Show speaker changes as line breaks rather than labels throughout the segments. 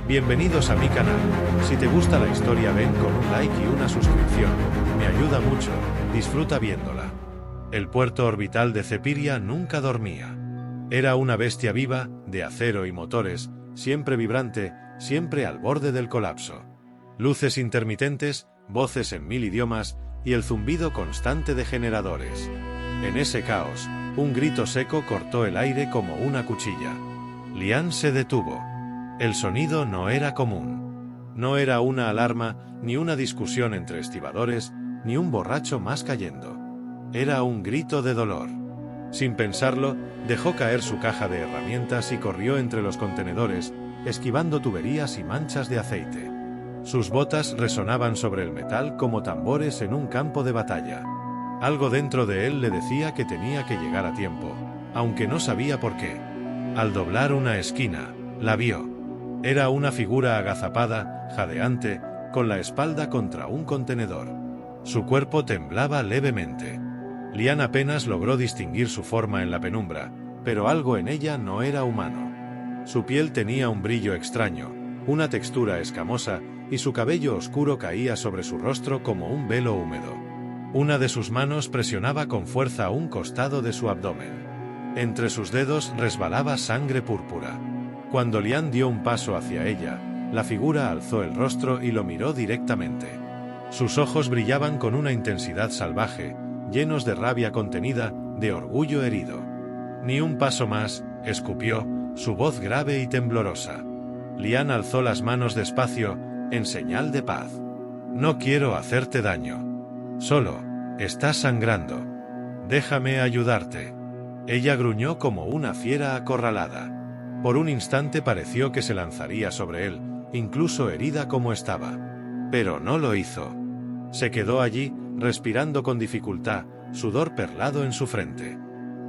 Bienvenidos a mi canal. Si te gusta la historia ven con un like y una suscripción. Me ayuda mucho. Disfruta viéndola. El puerto orbital de Cepiria nunca dormía. Era una bestia viva, de acero y motores, siempre vibrante, siempre al borde del colapso. Luces intermitentes, voces en 1000 idiomas y el zumbido constante de generadores. En ese caos, un grito seco cortó el aire como una cuchilla. Lian se detuvo. El sonido no era común. No era una alarma, ni una discusión entre estibadores, ni un borracho más cayendo. Era un grito de dolor. Sin pensarlo, dejó caer su caja de herramientas y corrió entre los contenedores, esquivando tuberías y manchas de aceite. Sus botas resonaban sobre el metal como tambores en un campo de batalla. Algo dentro de él le decía que tenía que llegar a tiempo, aunque no sabía por qué. Al doblar una esquina, la vio. Era una figura agazapada, jadeante, con la espalda contra un contenedor. Su cuerpo temblaba levemente. Lian apenas logró distinguir su forma en la penumbra, pero algo en ella no era humano. Su piel tenía un brillo extraño, una textura escamosa, y su cabello oscuro caía sobre su rostro como un velo húmedo. Una de sus manos presionaba con fuerza un costado de su abdomen. Entre sus dedos resbalaba sangre púrpura. Cuando Lian dio un paso hacia ella, la figura alzó el rostro y lo miró directamente. Sus ojos brillaban con una intensidad salvaje, llenos de rabia contenida, de orgullo herido. Ni un paso más, escupió, su voz grave y temblorosa. Lian alzó las manos despacio, en señal de paz. No quiero hacerte daño. Solo, estás sangrando. Déjame ayudarte. Ella gruñó como una fiera acorralada. Por un instante pareció que se lanzaría sobre él, incluso herida como estaba. Pero no lo hizo. Se quedó allí, respirando con dificultad, sudor perlado en su frente.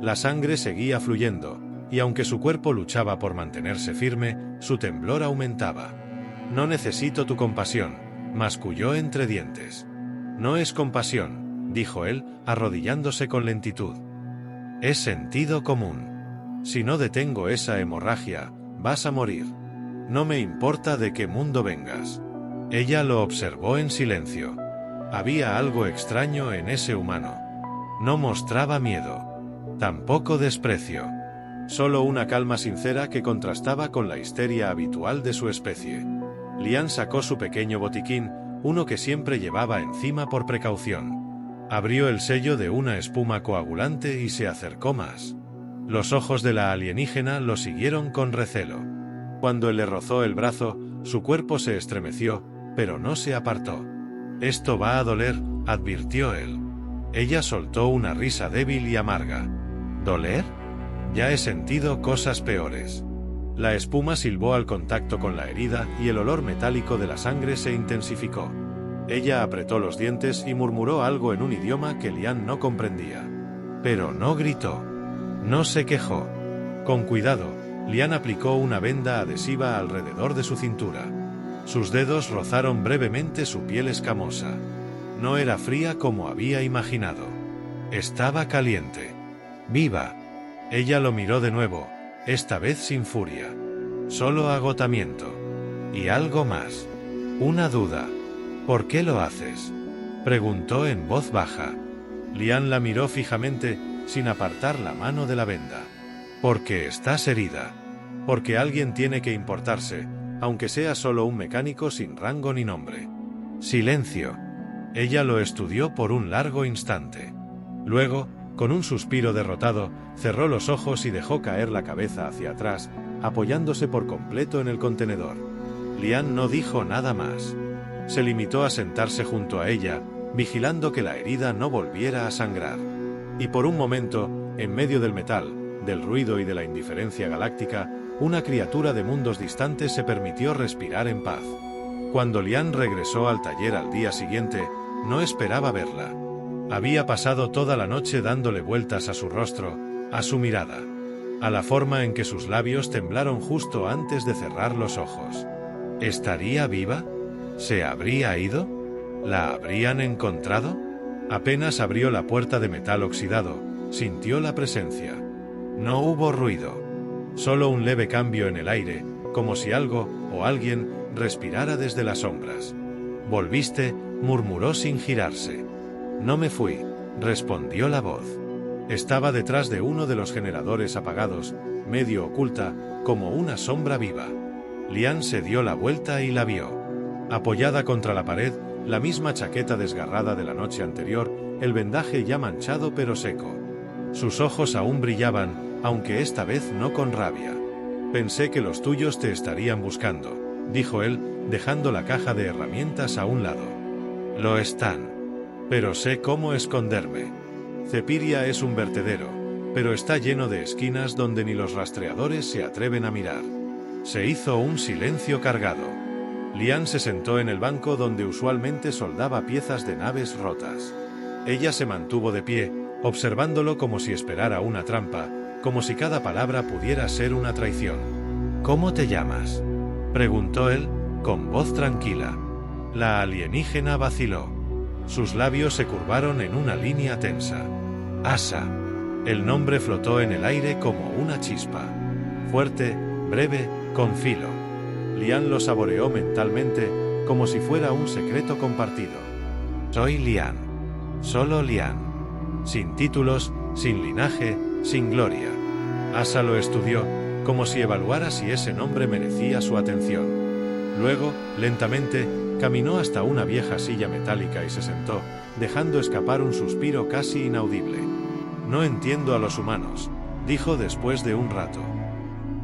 La sangre seguía fluyendo, y aunque su cuerpo luchaba por mantenerse firme, su temblor aumentaba. No necesito tu compasión, masculló entre dientes. No es compasión, dijo él, arrodillándose con lentitud. Es sentido común. Si no detengo esa hemorragia, vas a morir. No me importa de qué mundo vengas. Ella lo observó en silencio. Había algo extraño en ese humano. No mostraba miedo. Tampoco desprecio. Solo una calma sincera que contrastaba con la histeria habitual de su especie. Lian sacó su pequeño botiquín, uno que siempre llevaba encima por precaución. Abrió el sello de una espuma coagulante y se acercó más. Los ojos de la alienígena lo siguieron con recelo. Cuando le rozó el brazo, su cuerpo se estremeció, pero no se apartó. Esto va a doler, advirtió él. Ella soltó una risa débil y amarga. ¿Doler? Ya he sentido cosas peores. La espuma silbó al contacto con la herida y el olor metálico de la sangre se intensificó. Ella apretó los dientes y murmuró algo en un idioma que Lian no comprendía. Pero no gritó. No se quejó. Con cuidado, Lian aplicó una venda adhesiva alrededor de su cintura. Sus dedos rozaron brevemente su piel escamosa. No era fría como había imaginado. Estaba caliente. ¡Viva! Ella lo miró de nuevo, esta vez sin furia. Solo agotamiento. Y algo más. Una duda. ¿Por qué lo haces?, preguntó en voz baja. Lian la miró fijamente, sin apartar la mano de la venda. Porque estás herida. Porque alguien tiene que importarse, aunque sea solo un mecánico sin rango ni nombre. Silencio. Ella lo estudió por un largo instante. Luego, con un suspiro derrotado, cerró los ojos y dejó caer la cabeza hacia atrás, apoyándose por completo en el contenedor. Lian no dijo nada más. Se limitó a sentarse junto a ella, vigilando que la herida no volviera a sangrar. Y por un momento, en medio del metal, del ruido y de la indiferencia galáctica, una criatura de mundos distantes se permitió respirar en paz. Cuando Lian regresó al taller al día siguiente, no esperaba verla. Había pasado toda la noche dándole vueltas a su rostro, a su mirada, a la forma en que sus labios temblaron justo antes de cerrar los ojos. ¿Estaría viva? ¿Se habría ido? ¿La habrían encontrado? Apenas abrió la puerta de metal oxidado, sintió la presencia. No hubo ruido. Solo un leve cambio en el aire, como si algo o alguien respirara desde las sombras. «Volviste», murmuró sin girarse. «No me fui», respondió la voz. Estaba detrás de uno de los generadores apagados, medio oculta, como una sombra viva. Lian se dio la vuelta y la vio. Apoyada contra la pared, la misma chaqueta desgarrada de la noche anterior, el vendaje ya manchado pero seco. Sus ojos aún brillaban, aunque esta vez no con rabia. «Pensé que los tuyos te estarían buscando», dijo él, dejando la caja de herramientas a un lado. «Lo están. Pero sé cómo esconderme. Cepiria es un vertedero, pero está lleno de esquinas donde ni los rastreadores se atreven a mirar». Se hizo un silencio cargado. Lian se sentó en el banco donde usualmente soldaba piezas de naves rotas. Ella se mantuvo de pie, observándolo como si esperara una trampa, como si cada palabra pudiera ser una traición. «¿Cómo te llamas?», preguntó él, con voz tranquila. La alienígena vaciló. Sus labios se curvaron en una línea tensa. «Asa». El nombre flotó en el aire como una chispa. Fuerte, breve, con filo. Lian lo saboreó mentalmente, como si fuera un secreto compartido. «Soy Lian. Solo Lian. Sin títulos, sin linaje, sin gloria». Asa lo estudió, como si evaluara si ese nombre merecía su atención. Luego, lentamente, caminó hasta una vieja silla metálica y se sentó, dejando escapar un suspiro casi inaudible. «No entiendo a los humanos», dijo después de un rato.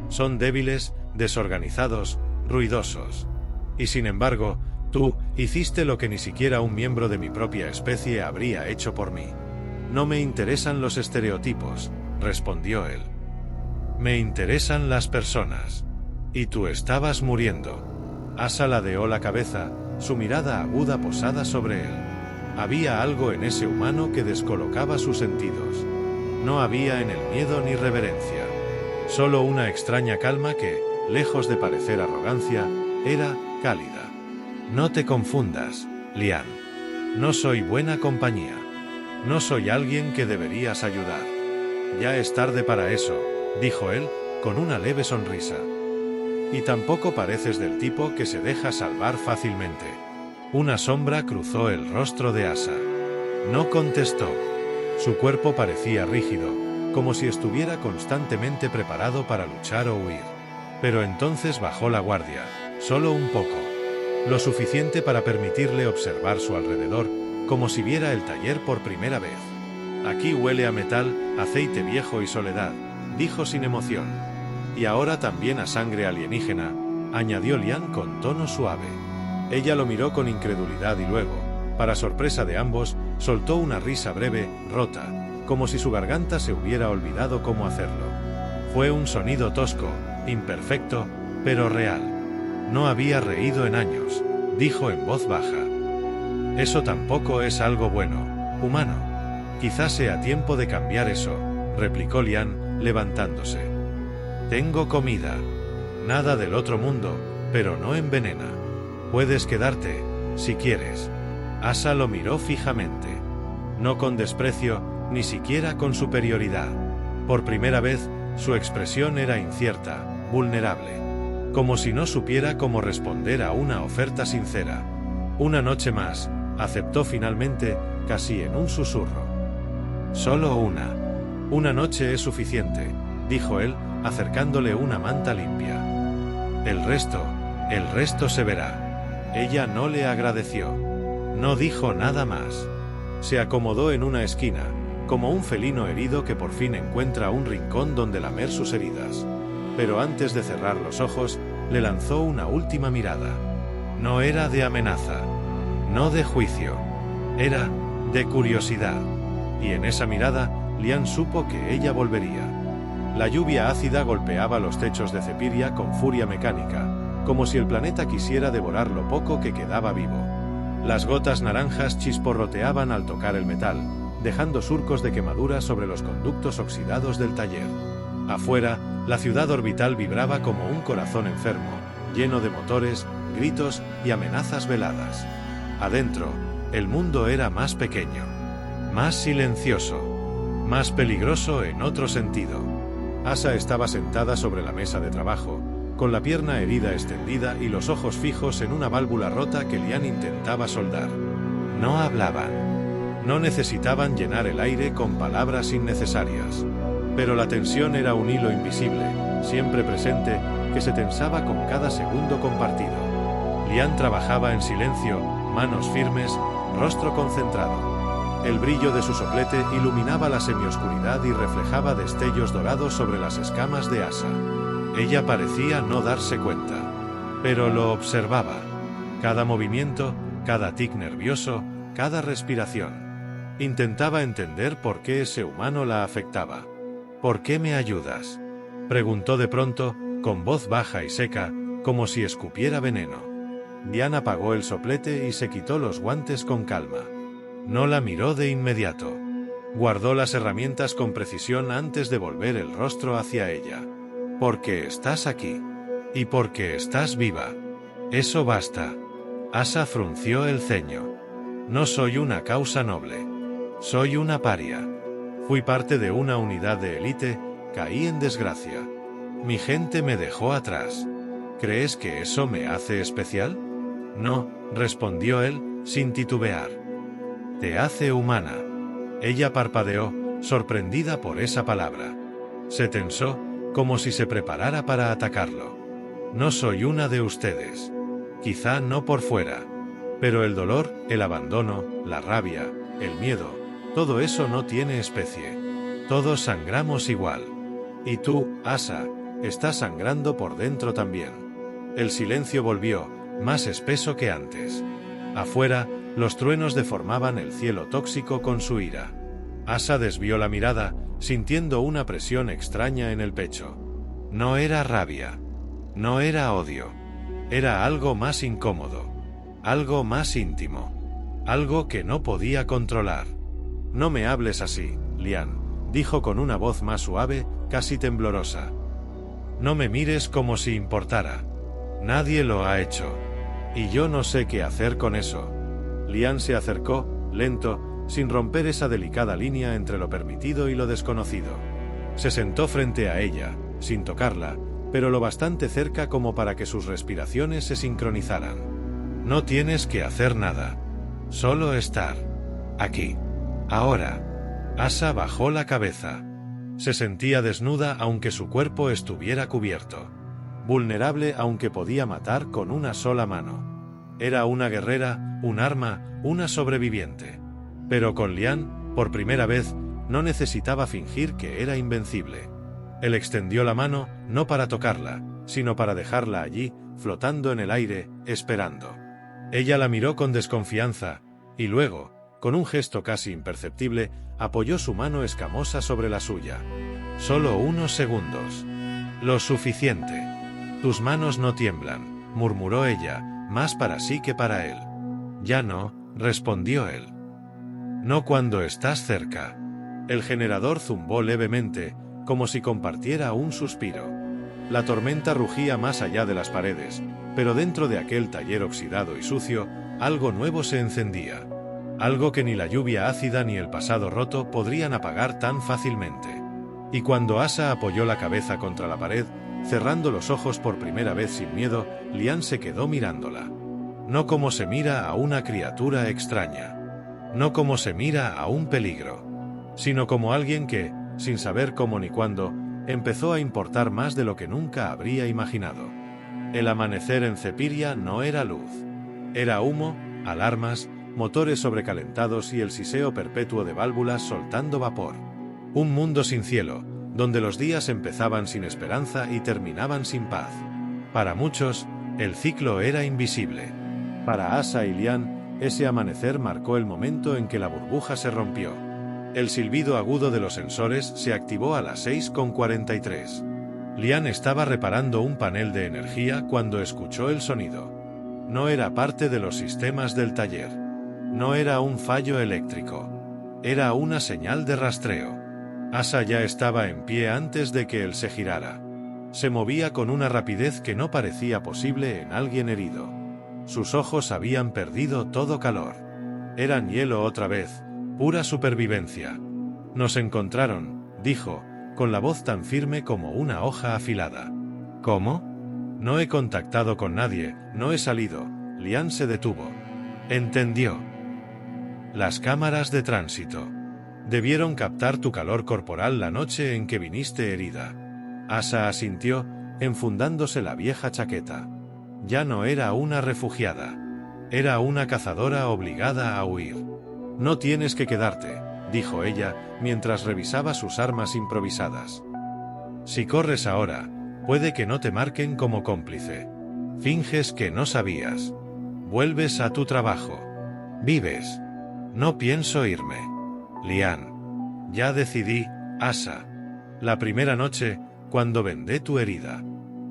«Son débiles, desorganizados, ruidosos. Y sin embargo, tú hiciste lo que ni siquiera un miembro de mi propia especie habría hecho por mí». «No me interesan los estereotipos», respondió él. «Me interesan las personas. Y tú estabas muriendo». Asa ladeó la cabeza, su mirada aguda posada sobre él. Había algo en ese humano que descolocaba sus sentidos. No había en él miedo ni reverencia. Solo una extraña calma que, lejos de parecer arrogancia, era cálida. «No te confundas, Lian. No soy buena compañía. No soy alguien que deberías ayudar. Ya es tarde para eso», dijo él, con una leve sonrisa. «Y tampoco pareces del tipo que se deja salvar fácilmente». Una sombra cruzó el rostro de Asa. No contestó. Su cuerpo parecía rígido, como si estuviera constantemente preparado para luchar o huir. Pero entonces bajó la guardia, solo un poco. Lo suficiente para permitirle observar su alrededor, como si viera el taller por primera vez. «Aquí huele a metal, aceite viejo y soledad», dijo sin emoción. «Y ahora también a sangre alienígena», añadió Lian con tono suave. Ella lo miró con incredulidad y luego, para sorpresa de ambos, soltó una risa breve, rota, como si su garganta se hubiera olvidado cómo hacerlo. Fue un sonido tosco, imperfecto, pero real. «No había reído en años», dijo en voz baja. «Eso tampoco es algo bueno, humano. Quizás sea tiempo de cambiar eso», replicó Lian, levantándose. «Tengo comida. Nada del otro mundo, pero no envenena. Puedes quedarte, si quieres». Asa lo miró fijamente. No con desprecio, ni siquiera con superioridad. Por primera vez, su expresión era incierta, vulnerable. Como si no supiera cómo responder a una oferta sincera. «Una noche más», aceptó finalmente, casi en un susurro. «Solo una. Una noche es suficiente», dijo él, acercándole una manta limpia. El resto se verá». Ella no le agradeció. No dijo nada más. Se acomodó en una esquina, como un felino herido que por fin encuentra un rincón donde lamer sus heridas. Pero antes de cerrar los ojos, le lanzó una última mirada. No era de amenaza, no de juicio, era de curiosidad. Y en esa mirada, Lian supo que ella volvería. La lluvia ácida golpeaba los techos de Cepiria con furia mecánica, como si el planeta quisiera devorar lo poco que quedaba vivo. Las gotas naranjas chisporroteaban al tocar el metal, dejando surcos de quemadura sobre los conductos oxidados del taller. Afuera, la ciudad orbital vibraba como un corazón enfermo, lleno de motores, gritos y amenazas veladas. Adentro, el mundo era más pequeño, más silencioso, más peligroso en otro sentido. Asa estaba sentada sobre la mesa de trabajo, con la pierna herida extendida y los ojos fijos en una válvula rota que Lian intentaba soldar. No hablaban. No necesitaban llenar el aire con palabras innecesarias. Pero la tensión era un hilo invisible, siempre presente, que se tensaba con cada segundo compartido. Lian trabajaba en silencio, manos firmes, rostro concentrado. El brillo de su soplete iluminaba la semioscuridad y reflejaba destellos dorados sobre las escamas de Asa. Ella parecía no darse cuenta, pero lo observaba. Cada movimiento, cada tic nervioso, cada respiración. Intentaba entender por qué ese humano la afectaba. ¿Por qué me ayudas?, preguntó de pronto, con voz baja y seca, como si escupiera veneno. Lian apagó el soplete y se quitó los guantes con calma. No la miró de inmediato. Guardó las herramientas con precisión antes de volver el rostro hacia ella. Porque estás aquí. Y porque estás viva. Eso basta. Asa frunció el ceño. No soy una causa noble. Soy una paria. Fui parte de una unidad de élite, caí en desgracia. Mi gente me dejó atrás. ¿Crees que eso me hace especial? No, respondió él, sin titubear. Te hace humana. Ella parpadeó, sorprendida por esa palabra. Se tensó, como si se preparara para atacarlo. No soy una de ustedes. Quizá no por fuera. Pero el dolor, el abandono, la rabia, el miedo, todo eso no tiene especie. Todos sangramos igual. Y tú, Asa, estás sangrando por dentro también. El silencio volvió, más espeso que antes. Afuera, los truenos deformaban el cielo tóxico con su ira. Asa desvió la mirada, sintiendo una presión extraña en el pecho. No era rabia. No era odio. Era algo más incómodo. Algo más íntimo. Algo que no podía controlar. No me hables así, Lian, dijo con una voz más suave, casi temblorosa. No me mires como si importara. Nadie lo ha hecho. Y yo no sé qué hacer con eso. Lian se acercó, lento, sin romper esa delicada línea entre lo permitido y lo desconocido. Se sentó frente a ella, sin tocarla, pero lo bastante cerca como para que sus respiraciones se sincronizaran. No tienes que hacer nada. Solo estar. Aquí. Ahora. Asa bajó la cabeza. Se sentía desnuda aunque su cuerpo estuviera cubierto. Vulnerable aunque podía matar con una sola mano. Era una guerrera, un arma, una sobreviviente. Pero con Lian, por primera vez, no necesitaba fingir que era invencible. Él extendió la mano, no para tocarla, sino para dejarla allí, flotando en el aire, esperando. Ella la miró con desconfianza, y luego, con un gesto casi imperceptible, apoyó su mano escamosa sobre la suya. Solo unos segundos. Lo suficiente. Tus manos no tiemblan, murmuró ella, más para sí que para él. Ya no, respondió él. No cuando estás cerca. El generador zumbó levemente, como si compartiera un suspiro. La tormenta rugía más allá de las paredes, pero dentro de aquel taller oxidado y sucio, algo nuevo se encendía. Algo que ni la lluvia ácida ni el pasado roto podrían apagar tan fácilmente. Y cuando Asa apoyó la cabeza contra la pared, cerrando los ojos por primera vez sin miedo, Lian se quedó mirándola. No como se mira a una criatura extraña. No como se mira a un peligro. Sino como alguien que, sin saber cómo ni cuándo, empezó a importar más de lo que nunca habría imaginado. El amanecer en Cepiria no era luz. Era humo, alarmas, motores sobrecalentados y el siseo perpetuo de válvulas soltando vapor. Un mundo sin cielo, donde los días empezaban sin esperanza y terminaban sin paz. Para muchos, el ciclo era invisible. Para Asa y Lian, ese amanecer marcó el momento en que la burbuja se rompió. El silbido agudo de los sensores se activó a las 6:43. Lian estaba reparando un panel de energía cuando escuchó el sonido. No era parte de los sistemas del taller. No era un fallo eléctrico. Era una señal de rastreo. Asa ya estaba en pie antes de que él se girara. Se movía con una rapidez que no parecía posible en alguien herido. Sus ojos habían perdido todo calor. Eran hielo otra vez, pura supervivencia. Nos encontraron, dijo, con la voz tan firme como una hoja afilada. ¿Cómo? No he contactado con nadie, no he salido. Lian se detuvo. Entendió. Las cámaras de tránsito. Debieron captar tu calor corporal la noche en que viniste herida. Asa asintió, enfundándose la vieja chaqueta. Ya no era una refugiada. Era una cazadora obligada a huir. No tienes que quedarte, dijo ella, mientras revisaba sus armas improvisadas. Si corres ahora, puede que no te marquen como cómplice. Finges que no sabías. Vuelves a tu trabajo. Vives. No pienso irme. Lian. Ya decidí, Asa. La primera noche, cuando vendé tu herida.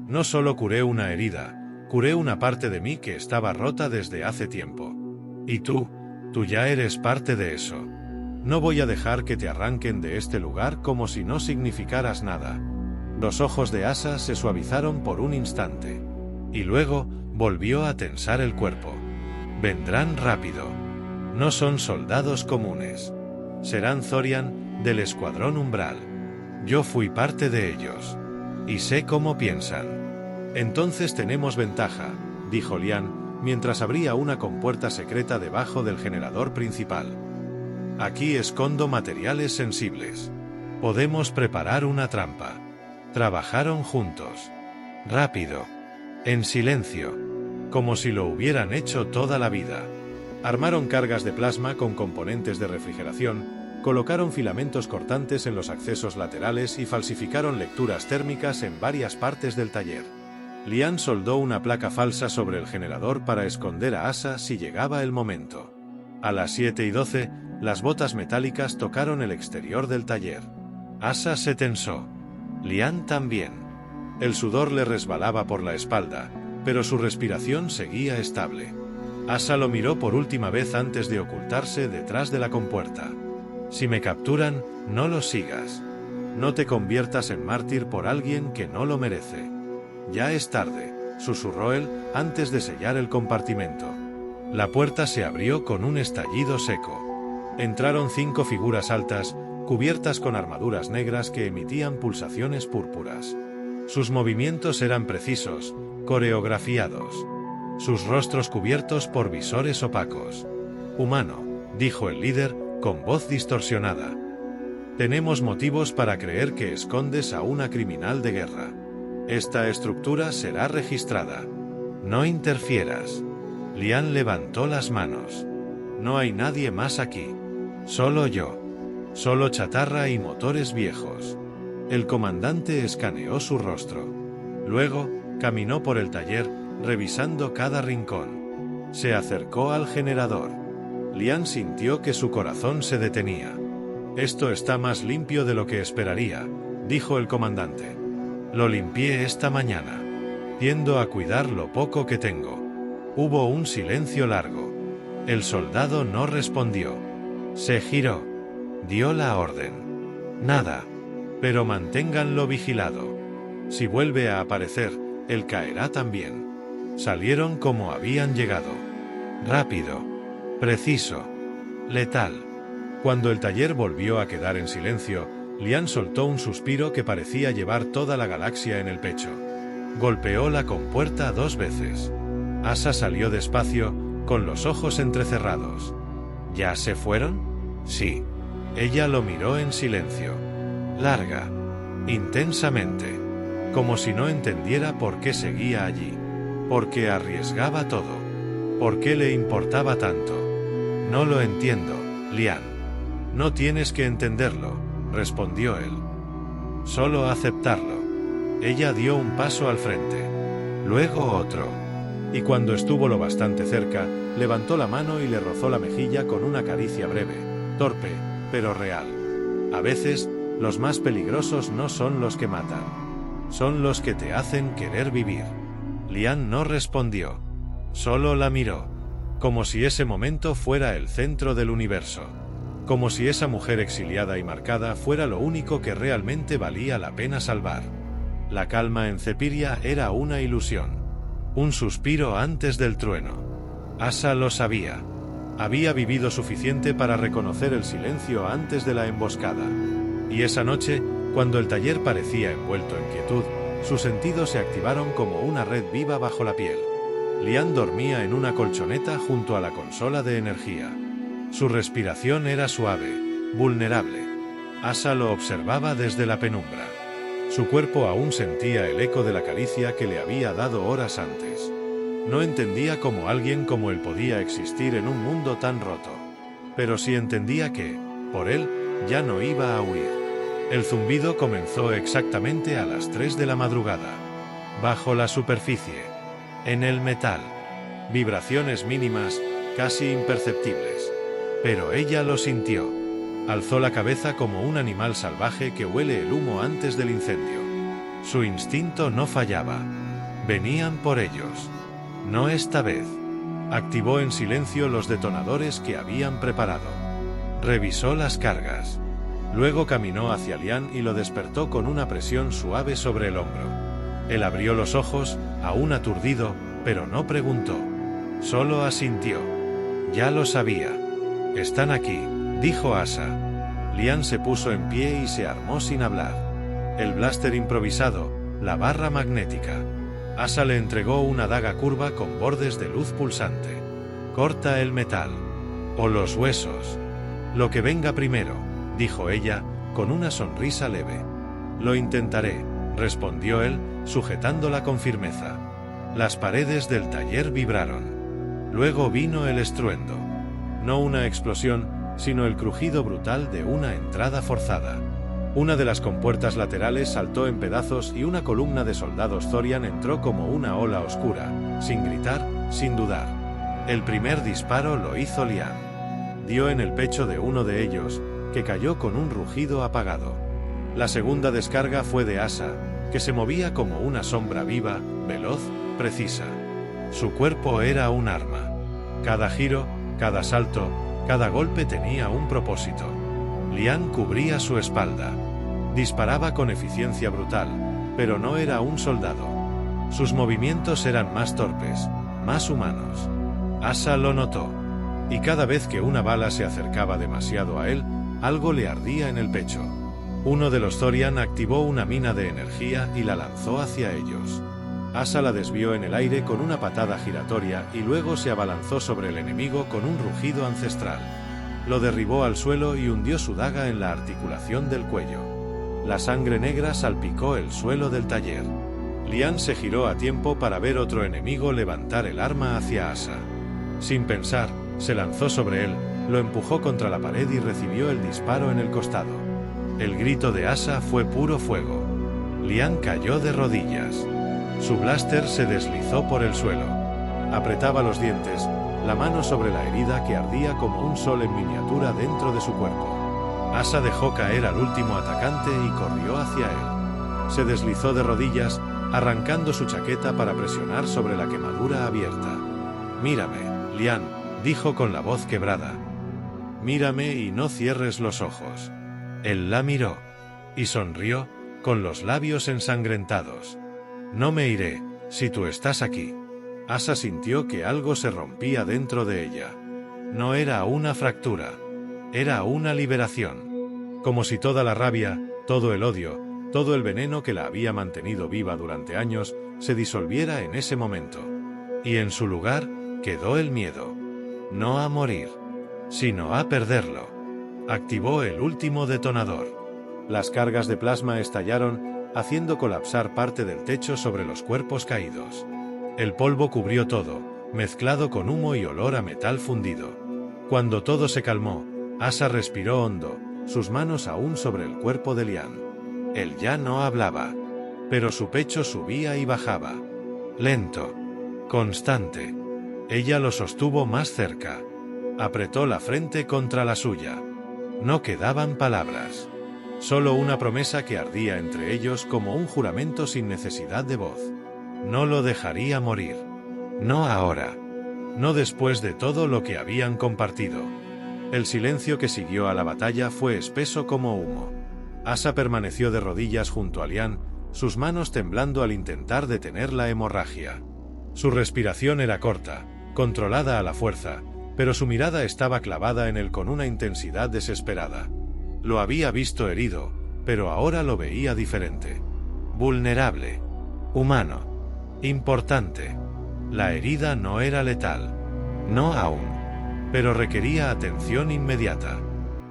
No solo curé una herida, curé una parte de mí que estaba rota desde hace tiempo. Y tú ya eres parte de eso. No voy a dejar que te arranquen de este lugar como si no significaras nada. Los ojos de Asa se suavizaron por un instante. Y luego, volvió a tensar el cuerpo. Vendrán rápido. No son soldados comunes. Serán Thorian, del Escuadrón Umbral. Yo fui parte de ellos. Y sé cómo piensan. Entonces tenemos ventaja, dijo Lian, mientras abría una compuerta secreta debajo del generador principal. Aquí escondo materiales sensibles. Podemos preparar una trampa. Trabajaron juntos. Rápido. En silencio. Como si lo hubieran hecho toda la vida. Armaron cargas de plasma con componentes de refrigeración, colocaron filamentos cortantes en los accesos laterales y falsificaron lecturas térmicas en varias partes del taller. Lian soldó una placa falsa sobre el generador para esconder a Asa si llegaba el momento. A las 7:12, las botas metálicas tocaron el exterior del taller. Asa se tensó. Lian también. El sudor le resbalaba por la espalda, pero su respiración seguía estable. Asa lo miró por última vez antes de ocultarse detrás de la compuerta. Si me capturan, no lo sigas. No te conviertas en mártir por alguien que no lo merece. Ya es tarde, susurró él, antes de sellar el compartimento. La puerta se abrió con un estallido seco. Entraron 5 figuras altas, cubiertas con armaduras negras que emitían pulsaciones púrpuras. Sus movimientos eran precisos, coreografiados. Sus rostros cubiertos por visores opacos. Humano, dijo el líder, con voz distorsionada. Tenemos motivos para creer que escondes a una criminal de guerra. Esta estructura será registrada. No interfieras. Lian levantó las manos. No hay nadie más aquí. Solo yo. Solo chatarra y motores viejos. El comandante escaneó su rostro. Luego, caminó por el taller, revisando cada rincón. Se acercó al generador. Lian sintió que su corazón se detenía. Esto está más limpio de lo que esperaría, dijo el comandante. Lo limpié esta mañana. Tiendo a cuidar lo poco que tengo. Hubo un silencio largo. El soldado no respondió. Se giró. Dio la orden. Nada. Pero manténganlo vigilado. Si vuelve a aparecer, él caerá también. Salieron como habían llegado. Rápido. Preciso. Letal. Cuando el taller volvió a quedar en silencio, Lian soltó un suspiro que parecía llevar toda la galaxia en el pecho. Golpeó la compuerta 2 veces. Asa salió despacio, con los ojos entrecerrados. ¿Ya se fueron? Sí. Ella lo miró en silencio. Larga. Intensamente. Como si no entendiera por qué seguía allí. Por qué arriesgaba todo. ¿Por qué le importaba tanto? No lo entiendo, Lian. No tienes que entenderlo, respondió él. Solo aceptarlo. Ella dio un paso al frente. Luego otro. Y cuando estuvo lo bastante cerca, levantó la mano y le rozó la mejilla con una caricia breve, torpe, pero real. A veces, los más peligrosos no son los que matan. Son los que te hacen querer vivir. Lian no respondió. Solo la miró. Como si ese momento fuera el centro del universo. Como si esa mujer exiliada y marcada fuera lo único que realmente valía la pena salvar. La calma en Cepiria era una ilusión. Un suspiro antes del trueno. Asa lo sabía. Había vivido suficiente para reconocer el silencio antes de la emboscada. Y esa noche, cuando el taller parecía envuelto en quietud, Sus sentidos se activaron como una red viva bajo la piel. Lian dormía en una colchoneta junto a la consola de energía. Su respiración era suave, vulnerable. Asa lo observaba desde la penumbra. Su cuerpo aún sentía el eco de la caricia que le había dado horas antes. No entendía cómo alguien como él podía existir en un mundo tan roto. Pero sí entendía que, por él, ya no iba a huir. El zumbido comenzó exactamente a las 3 de la madrugada. Bajo la superficie. En el metal. Vibraciones mínimas, casi imperceptibles. Pero ella lo sintió. Alzó la cabeza como un animal salvaje que huele el humo antes del incendio. Su instinto no fallaba. Venían por ellos. No esta vez. Activó en silencio los detonadores que habían preparado. Revisó las cargas. Luego caminó hacia Lian y lo despertó con una presión suave sobre el hombro. Él abrió los ojos, aún aturdido, pero no preguntó. Solo asintió. Ya lo sabía. Están aquí, dijo Asa. Lian se puso en pie y se armó sin hablar. El blaster improvisado, la barra magnética. Asa le entregó una daga curva con bordes de luz pulsante. Corta el metal. O los huesos. Lo que venga primero, dijo ella, con una sonrisa leve. Lo intentaré, respondió él, sujetándola con firmeza. Las paredes del taller vibraron. Luego vino el estruendo. No una explosión, sino el crujido brutal de una entrada forzada. Una de las compuertas laterales saltó en pedazos y una columna de soldados Thorian entró como una ola oscura, sin gritar, sin dudar. El primer disparo lo hizo Lian. Dio en el pecho de uno de ellos, que cayó con un rugido apagado. La segunda descarga fue de Asa, que se movía como una sombra viva, veloz, precisa. Su cuerpo era un arma. Cada giro, cada salto, cada golpe tenía un propósito. Lian cubría su espalda. Disparaba con eficiencia brutal, pero no era un soldado. Sus movimientos eran más torpes, más humanos. Asa lo notó. Y cada vez que una bala se acercaba demasiado a él, algo le ardía en el pecho. Uno de los Thorian activó una mina de energía y la lanzó hacia ellos. Asa la desvió en el aire con una patada giratoria y luego se abalanzó sobre el enemigo con un rugido ancestral. Lo derribó al suelo y hundió su daga en la articulación del cuello. La sangre negra salpicó el suelo del taller. Lian se giró a tiempo para ver otro enemigo levantar el arma hacia Asa. Sin pensar, se lanzó sobre él, lo empujó contra la pared y recibió el disparo en el costado. El grito de Asa fue puro fuego. Lian cayó de rodillas. Su blaster se deslizó por el suelo. Apretaba los dientes, la mano sobre la herida que ardía como un sol en miniatura dentro de su cuerpo. Asa dejó caer al último atacante y corrió hacia él. Se deslizó de rodillas, arrancando su chaqueta para presionar sobre la quemadura abierta. «Mírame, Lian», dijo con la voz quebrada. «Mírame y no cierres los ojos». Él la miró. Y sonrió, con los labios ensangrentados. «No me iré, si tú estás aquí». Asa sintió que algo se rompía dentro de ella. No era una fractura. Era una liberación. Como si toda la rabia, todo el odio, todo el veneno que la había mantenido viva durante años, se disolviera en ese momento. Y en su lugar, quedó el miedo. No a morir, sino a perderlo. Activó el último detonador. Las cargas de plasma estallaron, haciendo colapsar parte del techo sobre los cuerpos caídos. El polvo cubrió todo, mezclado con humo y olor a metal fundido. Cuando todo se calmó, Asa respiró hondo, sus manos aún sobre el cuerpo de Lian. Él ya no hablaba, pero su pecho subía y bajaba. Lento, constante. Ella lo sostuvo más cerca. Apretó la frente contra la suya. No quedaban palabras. Solo una promesa que ardía entre ellos como un juramento sin necesidad de voz. No lo dejaría morir. No ahora. No después de todo lo que habían compartido. El silencio que siguió a la batalla fue espeso como humo. Asa permaneció de rodillas junto a Lian, sus manos temblando al intentar detener la hemorragia. Su respiración era corta, controlada a la fuerza, pero su mirada estaba clavada en él con una intensidad desesperada. Lo había visto herido, pero ahora lo veía diferente. Vulnerable. Humano. Importante. La herida no era letal. No aún. Pero requería atención inmediata.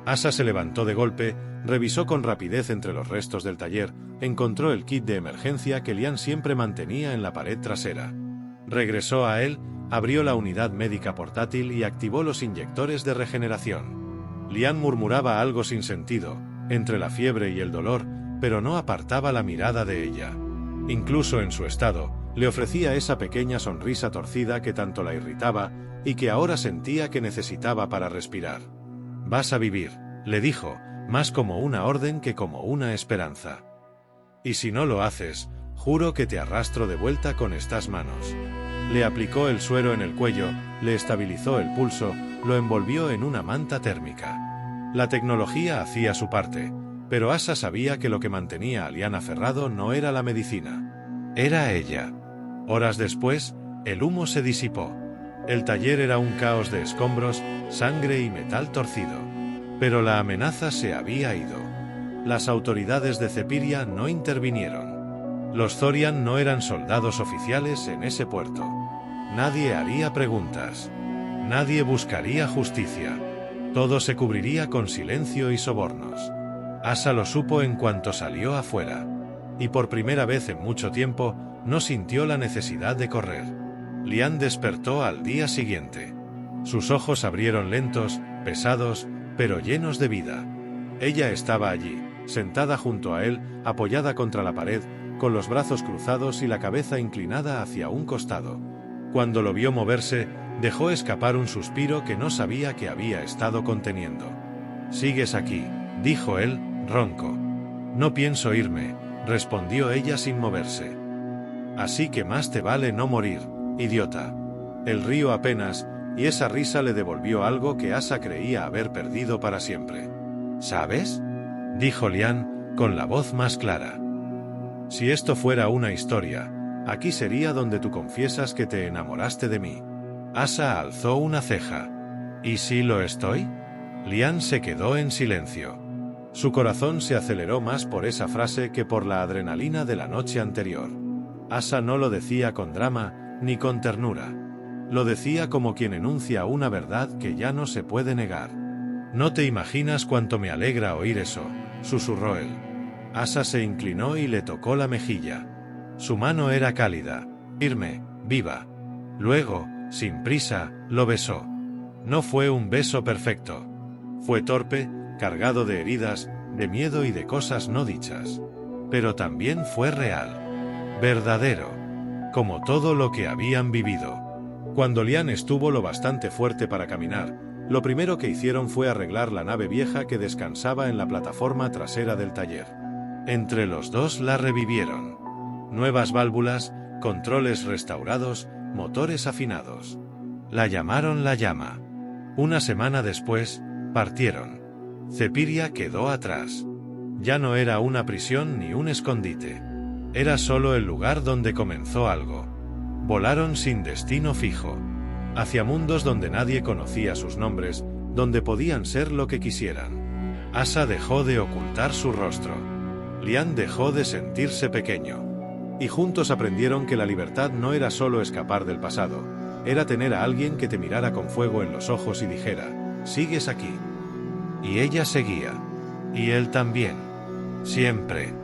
Asa se levantó de golpe, revisó con rapidez entre los restos del taller, encontró el kit de emergencia que Lian siempre mantenía en la pared trasera. Regresó a él, abrió la unidad médica portátil y activó los inyectores de regeneración. Lian murmuraba algo sin sentido, entre la fiebre y el dolor, pero no apartaba la mirada de ella. Incluso en su estado, le ofrecía esa pequeña sonrisa torcida que tanto la irritaba y que ahora sentía que necesitaba para respirar. «Vas a vivir», le dijo, más como una orden que como una esperanza. «Y si no lo haces, juro que te arrastro de vuelta con estas manos». Le aplicó el suero en el cuello, le estabilizó el pulso, lo envolvió en una manta térmica. La tecnología hacía su parte, pero Asa sabía que lo que mantenía a Lian aferrado no era la medicina. Era ella. Horas después, el humo se disipó. El taller era un caos de escombros, sangre y metal torcido. Pero la amenaza se había ido. Las autoridades de Cepiria no intervinieron. Los Thorian no eran soldados oficiales en ese puerto. Nadie haría preguntas. Nadie buscaría justicia. Todo se cubriría con silencio y sobornos. Asa lo supo en cuanto salió afuera. Y por primera vez en mucho tiempo, no sintió la necesidad de correr. Lian despertó al día siguiente. Sus ojos abrieron lentos, pesados, pero llenos de vida. Ella estaba allí, sentada junto a él, apoyada contra la pared, con los brazos cruzados y la cabeza inclinada hacia un costado. Cuando lo vio moverse, dejó escapar un suspiro que no sabía que había estado conteniendo. «Sigues aquí», dijo él, ronco. «No pienso irme», respondió ella sin moverse. «Así que más te vale no morir, idiota». Él rió apenas, y esa risa le devolvió algo que Asa creía haber perdido para siempre. «¿Sabes?», dijo Lian, con la voz más clara. «Si esto fuera una historia, aquí sería donde tú confiesas que te enamoraste de mí». Asa alzó una ceja. «¿Y si lo estoy?». Lian se quedó en silencio. Su corazón se aceleró más por esa frase que por la adrenalina de la noche anterior. Asa no lo decía con drama, ni con ternura. Lo decía como quien enuncia una verdad que ya no se puede negar. «No te imaginas cuánto me alegra oír eso», susurró él. Asa se inclinó y le tocó la mejilla. Su mano era cálida, firme, viva. Luego, sin prisa, lo besó. No fue un beso perfecto. Fue torpe, cargado de heridas, de miedo y de cosas no dichas. Pero también fue real. Verdadero. Como todo lo que habían vivido. Cuando Lian estuvo lo bastante fuerte para caminar, lo primero que hicieron fue arreglar la nave vieja que descansaba en la plataforma trasera del taller. Entre los dos la revivieron. Nuevas válvulas, controles restaurados, motores afinados. La llamaron la Llama. Una semana después, partieron. Cepiria quedó atrás. Ya no era una prisión ni un escondite. Era solo el lugar donde comenzó algo. Volaron sin destino fijo. Hacia mundos donde nadie conocía sus nombres, donde podían ser lo que quisieran. Asa dejó de ocultar su rostro. Lian dejó de sentirse pequeño. Y juntos aprendieron que la libertad no era solo escapar del pasado, era tener a alguien que te mirara con fuego en los ojos y dijera, «Sigues aquí». Y ella seguía. Y él también. Siempre.